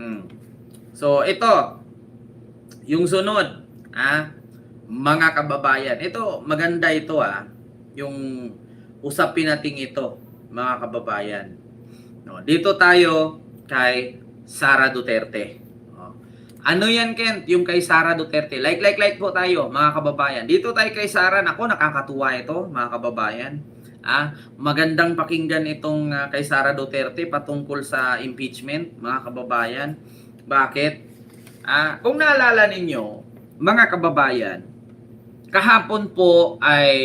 Mm. So, ito, yung sunod, mga kababayan. Ito, maganda ito yung usapin natin ito, mga kababayan. No, dito tayo kay Sara Duterte. Oh. Ano yan, Kent? Yung kay Sara Duterte. Like po tayo, mga kababayan. Dito tayo kay Sara. Nako, nakakatuwa ito, mga kababayan. Magandang pakinggan itong kay Sara Duterte patungkol sa impeachment, mga kababayan. Bakit? Kung naalala ninyo, mga kababayan, kahapon po ay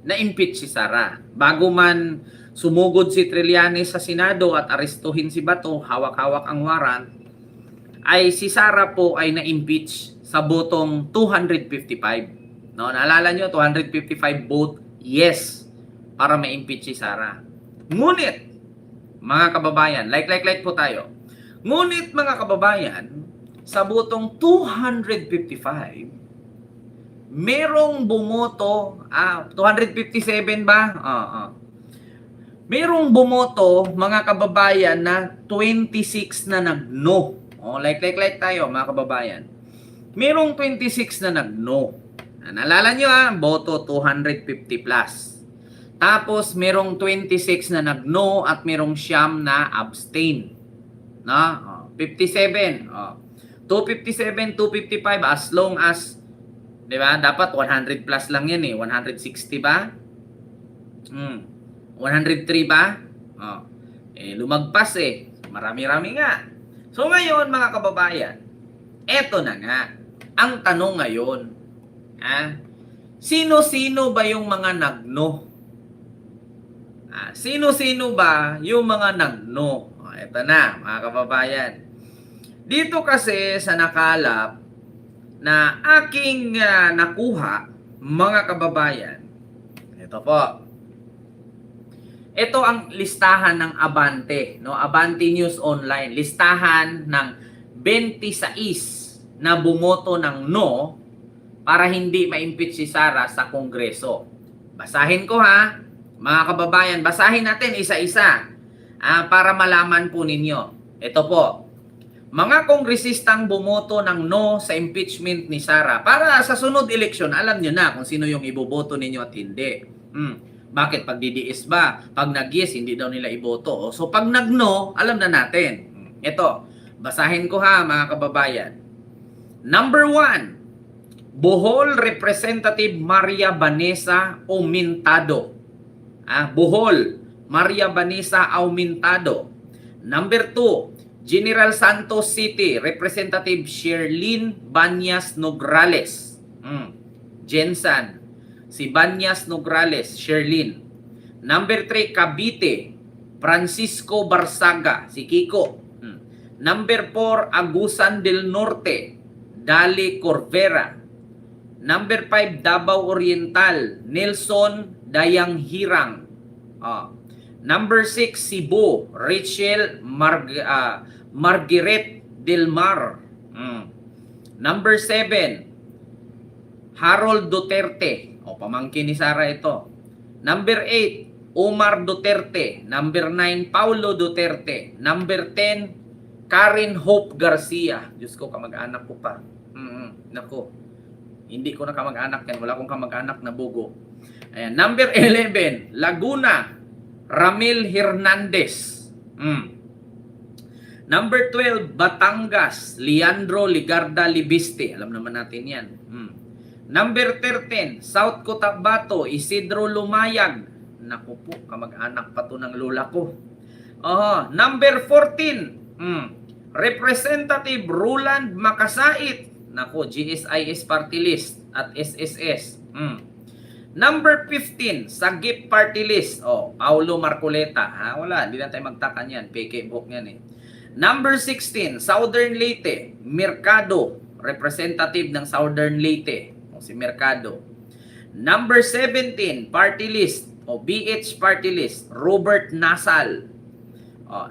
na-impeach si Sara. Bago man sumugod si Trillanes sa Senado at arestuhin si Bato, hawak-hawak ang warrant, ay si Sara po ay na-impeach sa botong 255. No, naalala nyo, 255 vote yes para ma-impeach si Sara. Ngunit, mga kababayan, like po tayo. Ngunit mga kababayan, sa botong 255, merong bumoto, 257 ba? Merong bumoto, mga kababayan, na 26 na nag-no. Like tayo, mga kababayan. Merong 26 na nag-no. Naalala nyo boto 250 plus. Tapos merong 26 na nag-no at merong siyam na abstain. 57. 257, 255 as long as, 'di ba? Dapat 100 plus lang 'yan 160 ba? 103 ba? Lumagpas Marami-rami nga. So ngayon, mga kababayan, eto na nga. Ang tanong ngayon, sino-sino ba yung mga nag-no? Sino-sino ba yung mga nag-no? Eto na, mga kababayan. Dito kasi sa nakalap na aking nakuha, mga kababayan, ito po. Ito ang listahan ng Abante, no? Abante News Online. Listahan ng 26 na bumoto ng no para hindi ma-impeach si Sara sa Kongreso. Basahin ko mga kababayan. Basahin natin isa-isa para malaman po ninyo. Ito po. Mga kongresistang bumoto ng no sa impeachment ni Sara. Para sa sunod eleksyon, alam nyo na kung sino yung iboboto ninyo at hindi. Bakit? Pag DDS ba? Pag nag-yes, hindi daw nila iboto. So pag nag-no, alam na natin. Ito, basahin ko mga kababayan. Number 1, Bohol Representative Maria Vanessa Aumintado. Bohol, Maria Vanessa Aumintado. Number 2, General Santos City Representative Sherlyn Banyas Nograles. Jensan. Si Banyas Nograles, Sherlyn. Number 3, Cavite, Francisco Barsaga, si Kiko. Number 4, Agusan del Norte, Dali Corvera. Number 5, Davao Oriental, Nelson Dayang Hirang. Number 6, Cebu, Rachel Margaret Del Mar. Number 7, Harold Duterte. Pamangkin ni Sara ito. Number 8, Omar Duterte. Number 9, Paulo Duterte. Number 10, Karen Hope Garcia. Diyos ko, kamag-anak ko pa. Nako. Hindi ko na kamag-anak yan. Wala akong kamag-anak na bugo. Ayan. Number 11, Laguna, Ramil Hernandez. Number 12, Batangas, Leandro Ligarda Libiste. Alam naman natin yan. Number 13, South Cotabato, Isidro Lumayag. Naku po, kamag-anak pa to ng lola ko. Number 14, Representative Roland Makasait. Naku, GSIS Party List at SSS. Number 15, Sagip Party List. Paulo Marcoleta. Wala, hindi na tayo magtaka niyan. PK book yan Number 16, Southern Leyte, Mercado. Representative ng Southern Leyte. Si Mercado. Number 17, Party List o BH Party List, Robert Nasal.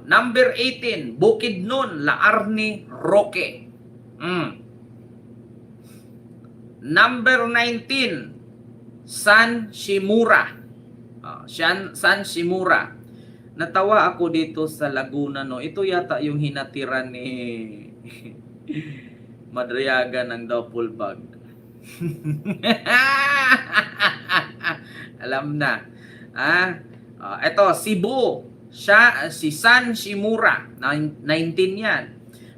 Number 18, Bukidnon, Laarni Roque. Number 19, San Shimura. San Shimura. natawa ako dito sa Laguna, no. Ito yata yung hinatiran ni Madriaga ng duffel bag. Alam na. Ito, Cebu. Si San Shimura. 19 yan.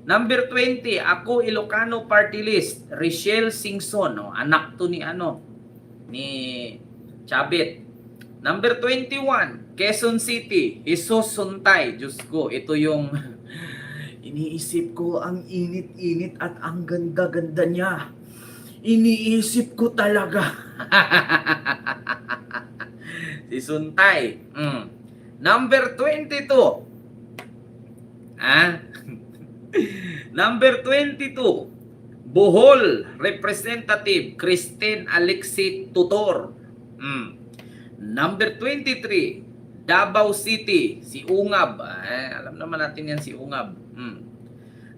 Number 20, ako Ilocano Party List. Richelle Singson. No? Anak to ni Chabit. Number 21, Quezon City. Jesus Suntay. Diyos ko, ito yung iniisip ko, ang init-init at ang ganda-ganda niya. Iniisip ko talaga. Si Suntay. Number 22. Number 22. Bohol Representative Christine Alexi Tutor. Number 23. Davao City, si Ungab. Alam naman natin yan si Ungab.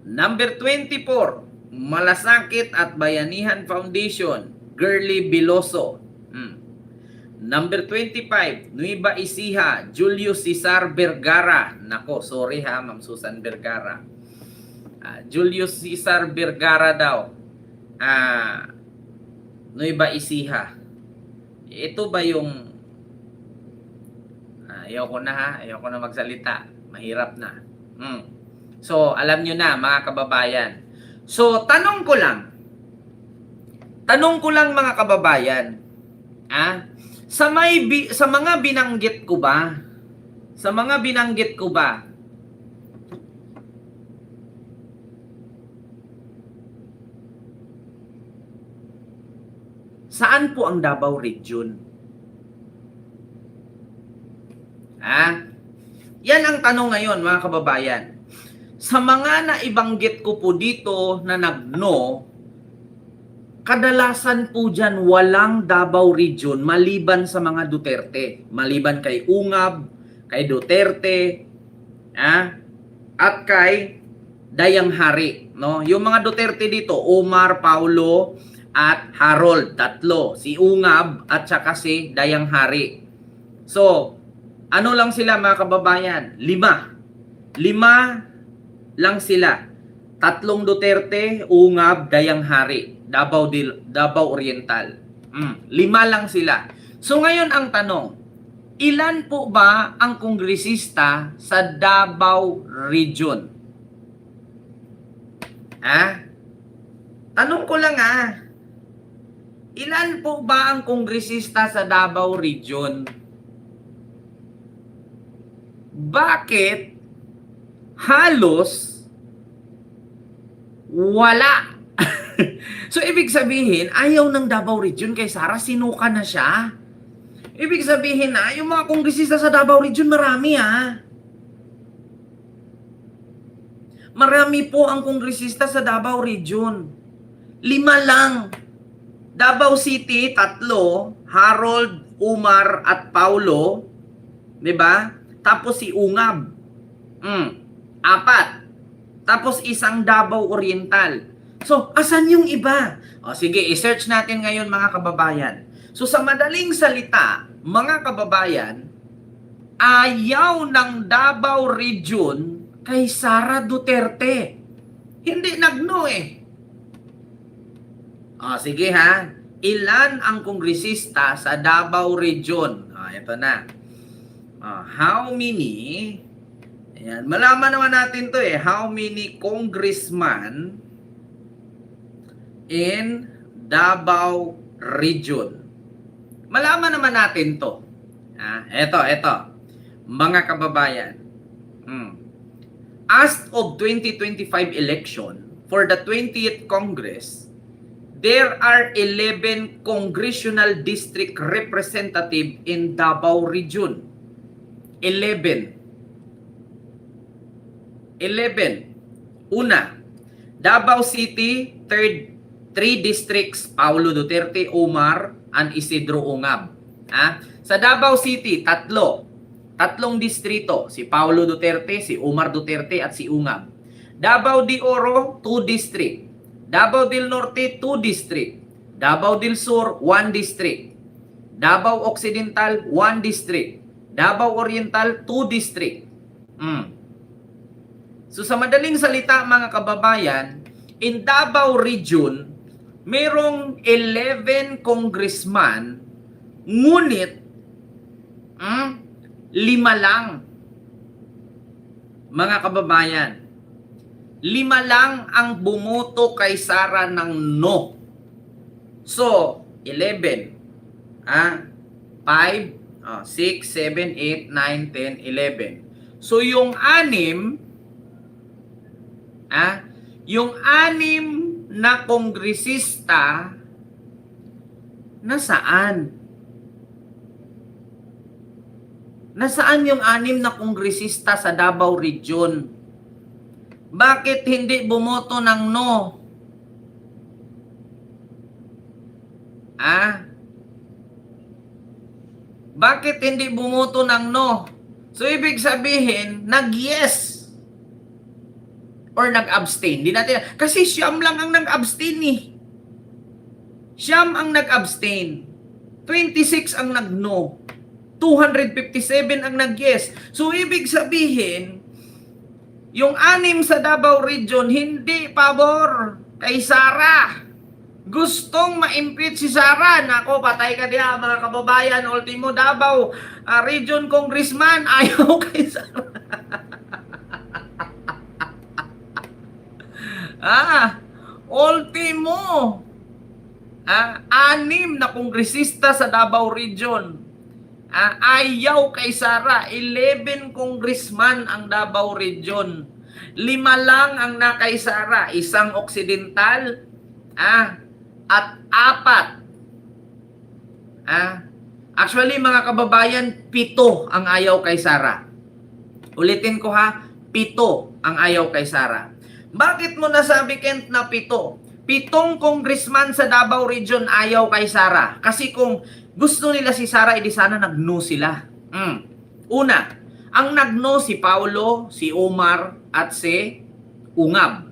Number 24. Malasakit at Bayanihan Foundation, Girly Biloso. Number 25, Nueva Ecija, Julius Cesar Vergara. Nako, sorry ha, Ma'am Susan Vergara. Julius Cesar Vergara daw. Nueva Ecija. Ito ba yung... ayoko na magsalita. Mahirap na. So, alam nyo na, mga kababayan. So, tanong ko lang mga kababayan, sa mga binanggit ko ba, saan po ang Davao Region? Yan ang tanong ngayon, mga kababayan. Sa mga naibanggit ko po dito na nag-no, kadalasan po dyan walang Davao Region maliban sa mga Duterte. Maliban kay Ungab, kay Duterte, at kay Dayang Hari. No? Yung mga Duterte dito, Omar, Paulo, at Harold, tatlo. Si Ungab at saka si Dayang Hari. So, ano lang sila mga kababayan? 5 lang sila. 3 Duterte, Ungab, Dayang Hari, Davao Oriental. 5 lang sila. So ngayon ang tanong, ilan po ba ang kongresista sa Davao Region? Tanong ko lang ilan po ba ang kongresista sa Davao Region? Bakit halos wala? So, ibig sabihin, ayaw ng Davao Region kay Sara, sinuka na siya. Ibig sabihin yung mga kongresista sa Davao Region, marami Marami po ang kongresista sa Davao Region. 5 lang. Davao City, 3. Harold, Umar, at Paulo. 'Di ba? Tapos si Ungab. 4. Tapos 1 Davao Oriental. So, asan yung iba? Sige, i-search natin ngayon mga kababayan. So, sa madaling salita, mga kababayan, ayaw ng Davao Region kay Sara Duterte. Hindi nagno sige ha. Ilan ang kongresista sa Davao Region? Ito na. How many... Ayan. Malaman naman natin to How many congressman in Davao Region? Malaman naman natin to. Ito. Mga kababayan. As of 2025 election, for the 20th Congress, there are 11 congressional district representative in Davao Region. 11. Una, Davao City, 3 districts, Paulo Duterte, Omar, and Isidro Ungab. Sa Davao City, 3 distrito, si Paulo Duterte, si Omar Duterte, at si Ungab. Davao de Oro, 2 district. Davao del Norte, 2 district. Davao del Sur, 1 district. Davao Occidental, 1 district. Davao Oriental, 2 district. So sa madaling salita mga kababayan, in Davao Region, merong 11 congressman, ngunit 5 lang mga kababayan. 5 lang ang bumoto kay Sara ng no. So, 11. 5, 6, 7, 8, 9, 10, 11. So, yung 6, yung 6 na kongresista, nasaan? Nasaan yung 6 na kongresista sa Davao Region? Bakit hindi bumoto ng no? Bakit hindi bumoto ng no? So, ibig sabihin, nag-yes or nag-abstain. Di natin, kasi siyam lang ang nag-abstain eh. Siyam ang nag-abstain. 26 ang nag-no. 257 ang nag-yes. So, ibig sabihin, yung 6 sa Davao Region, hindi pabor kay Sara. Gustong ma-impeach si Sara. Nako, patay ka diya mga kababayan. Ultimo Davao Region Congressman, ayaw kay Sara. Ultimo. 6 na kongresista sa Davao Region. Ayaw kay Sara. 11 congressman ang Davao Region. 5 lang ang nakay Sara. 1 Occidental, at 4. Actually, mga kababayan, 7 ang ayaw kay Sara. Ulitin ko 7 ang ayaw kay Sara. Bakit mo nasabi, Kent, na 7? 7 congressman sa Davao Region ayaw kay Sara. Kasi kung gusto nila si Sara, edi sana nag-no sila. Una, ang nag-no si Paulo, si Omar, at si Ungab.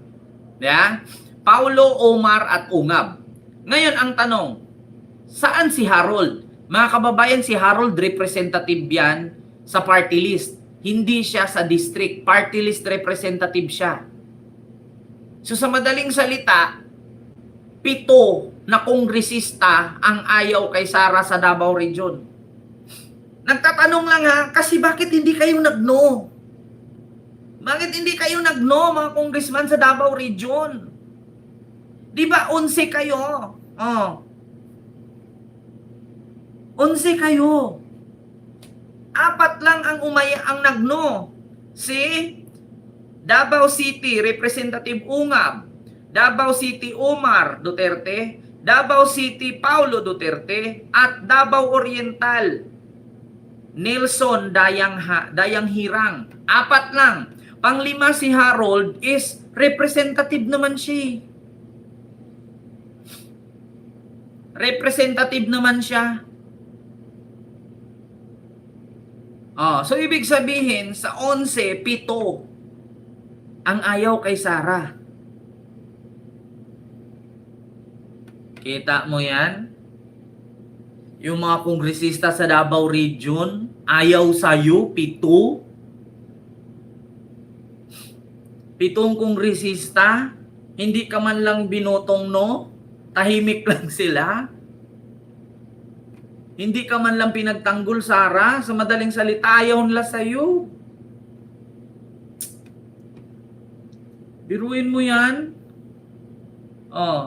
Paulo, Omar, at Ungab. Ngayon, ang tanong, saan si Harold? Mga kababayan, si Harold representative yan sa party list. Hindi siya sa district. Party list representative siya. So sa madaling salita, 7 na kongresista ang ayaw kay Sara sa Davao Region. Nagtatanong lang kasi bakit hindi kayo nag-no? Bakit hindi kayo nag-no, mga congressman sa Davao Region? Di ba 11 kayo? 11 kayo. 4 lang ang nag-no. Si Davao City Representative Ungab, Davao City Omar Duterte, Davao City Paulo Duterte, at Davao Oriental Nelson Dayang Hirang. 4 lang. Pang-5 si Harold is representative naman siya. Representative naman siya. So ibig sabihin sa 11, 7 ang ayaw kay Sara. Kita mo yan? Yung mga kongresista sa Davao Region, ayaw sa'yo, 7. 7 kongresista, hindi ka man lang binotong no? Tahimik lang sila? Hindi ka man lang pinagtanggol, Sara? Sa madaling salita, ayaw nila sa'yo. Biruin mo yan?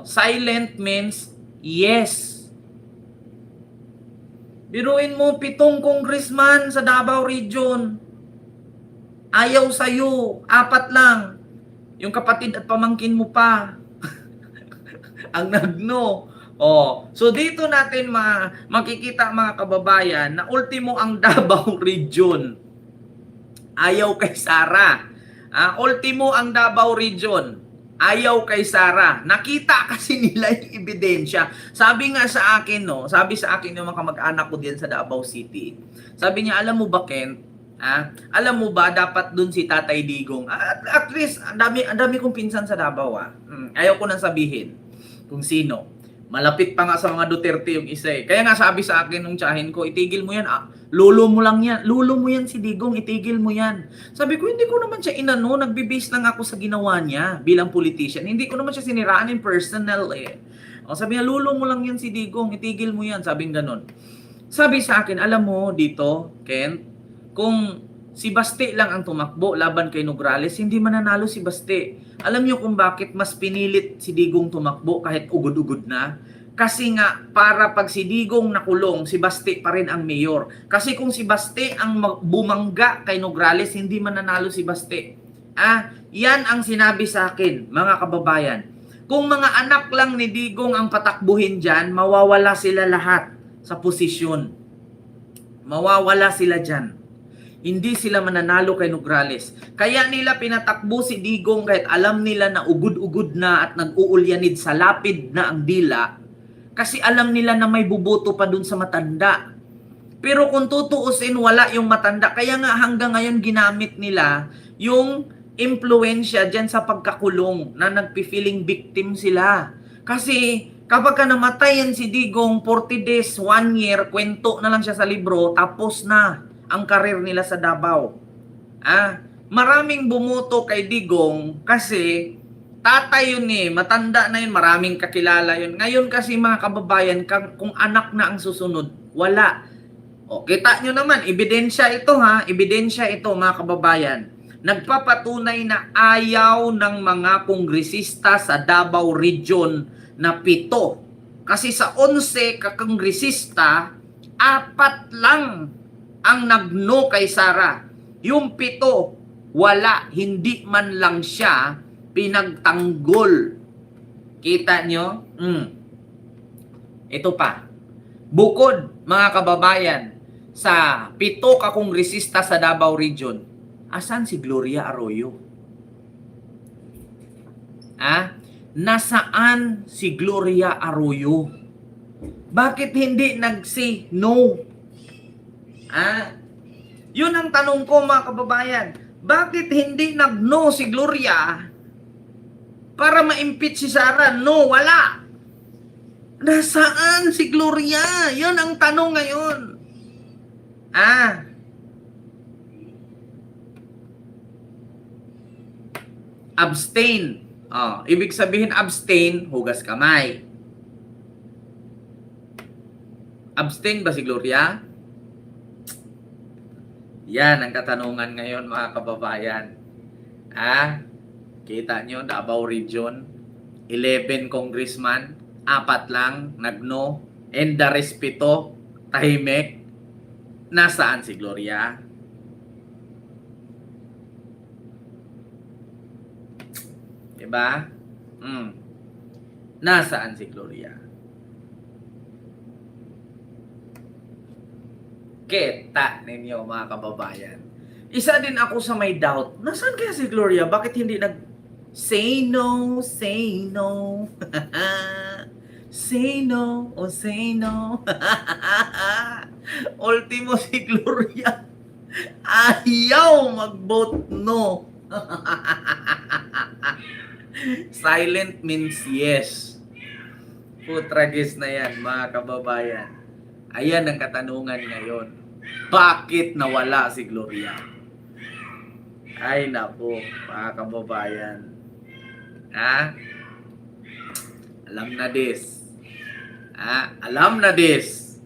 Silent means yes. Biruin mo, 7 congressman sa Davao Region. Ayaw sa'yo. 4 lang. Yung kapatid at pamangkin mo pa. Ang nagno. So dito natin makikita mga kababayan na ultimo ang Davao Region. Ayaw kay Sara. Ultimo ang Davao Region. Ayaw kay Sara. Nakita kasi nila yung ebidensya. Sabi nga sa akin, sabi sa akin yung mga kamag-anak ko diyan sa Davao City. Sabi niya, alam mo ba, Kent? Alam mo ba, dapat dun si Tatay Digong. At least, ang dami kong pinsan sa Davao. Ayaw ko nang sabihin kung sino. Malapit pa nga sa mga Duterte yung isa eh. Kaya nga sabi sa akin nung tsahin ko, itigil mo yan. Lolo mo lang yan. Lolo mo yan si Digong, itigil mo yan. Sabi ko, hindi ko naman siya inano. Nagbe-base lang ako sa ginawa niya bilang politician. Hindi ko naman siya siniraan in personal eh. O, sabi niya, lolo mo lang yan si Digong, itigil mo yan. Sabi ganon. Sabi sa akin, alam mo dito, Ken, kung si Baste lang ang tumakbo laban kay Nograles, hindi mananalo si Baste. Alam niyo kung bakit mas pinilit si Digong tumakbo kahit ugod-ugod na? Kasi nga, para pag si Digong nakulong, si Baste pa rin ang mayor. Kasi kung si Baste ang bumangga kay Nograles, hindi mananalo si Baste. Yan ang sinabi sa akin, mga kababayan. Kung mga anak lang ni Digong ang patakbuhin dyan, mawawala sila lahat sa posisyon. Mawawala sila dyan. Hindi sila mananalo kay Nograles. Kaya nila pinatakbo si Digong kahit alam nila na ugod-ugod na at nag-uulyanid sa lapid na ang dila. Kasi alam nila na may buboto pa dun sa matanda. Pero kung tutuusin, wala yung matanda. Kaya nga hanggang ngayon ginamit nila yung impluensya dyan sa pagkakulong na nagpi-feeling victim sila. Kasi kapag ka namatay yan si Digong, 40 days, 1 year, kwento na lang siya sa libro, tapos na ang karir nila sa Davao. Maraming bumoto kay Digong kasi tatay yun eh, matanda na yun, maraming kakilala yun. Ngayon kasi mga kababayan, kung anak na ang susunod, wala. O, kita nyo naman, ebidensya ito ebidensya ito mga kababayan. Nagpapatunay na ayaw ng mga kongresista sa Davao Region na 7. Kasi sa 11 kakongresista, 4 lang ang nagno kay Sara. Yung 7, wala, hindi man lang siya pinagtanggol. Kita nyo? Ito pa. Bukod, mga kababayan, sa 7 kakongresista sa Davao Region, asan si Gloria Arroyo? Nasaan si Gloria Arroyo? Bakit hindi nag-say no? Yun ang tanong ko mga kababayan. Bakit hindi nag-no si Gloria para ma-impeach si Sara? No, wala. Nasaan si Gloria? Yun ang tanong ngayon. Abstain. Ibig sabihin abstain, hugas kamay. Abstain ba si Gloria? Yan ang katanungan ngayon mga kababayan. Kita nyo, Davao Region, 11 congressman, 4 lang nagno, and the rest 7, tahimik. Nasaan si Gloria? Diba? Nasaan si Gloria? Kita ninyo mga kababayan. Isa din ako sa may doubt. Nasaan kaya si Gloria? Bakit hindi say no, say no. Say no, say no. Ultimo si Gloria. Ayaw mag-vote no. Silent means yes. Putragis na yan mga kababayan. Ayan ang katanungan ngayon. Bakit nawala si Gloria? Ay naku, mga kababayan. Alam na this. Alam na this.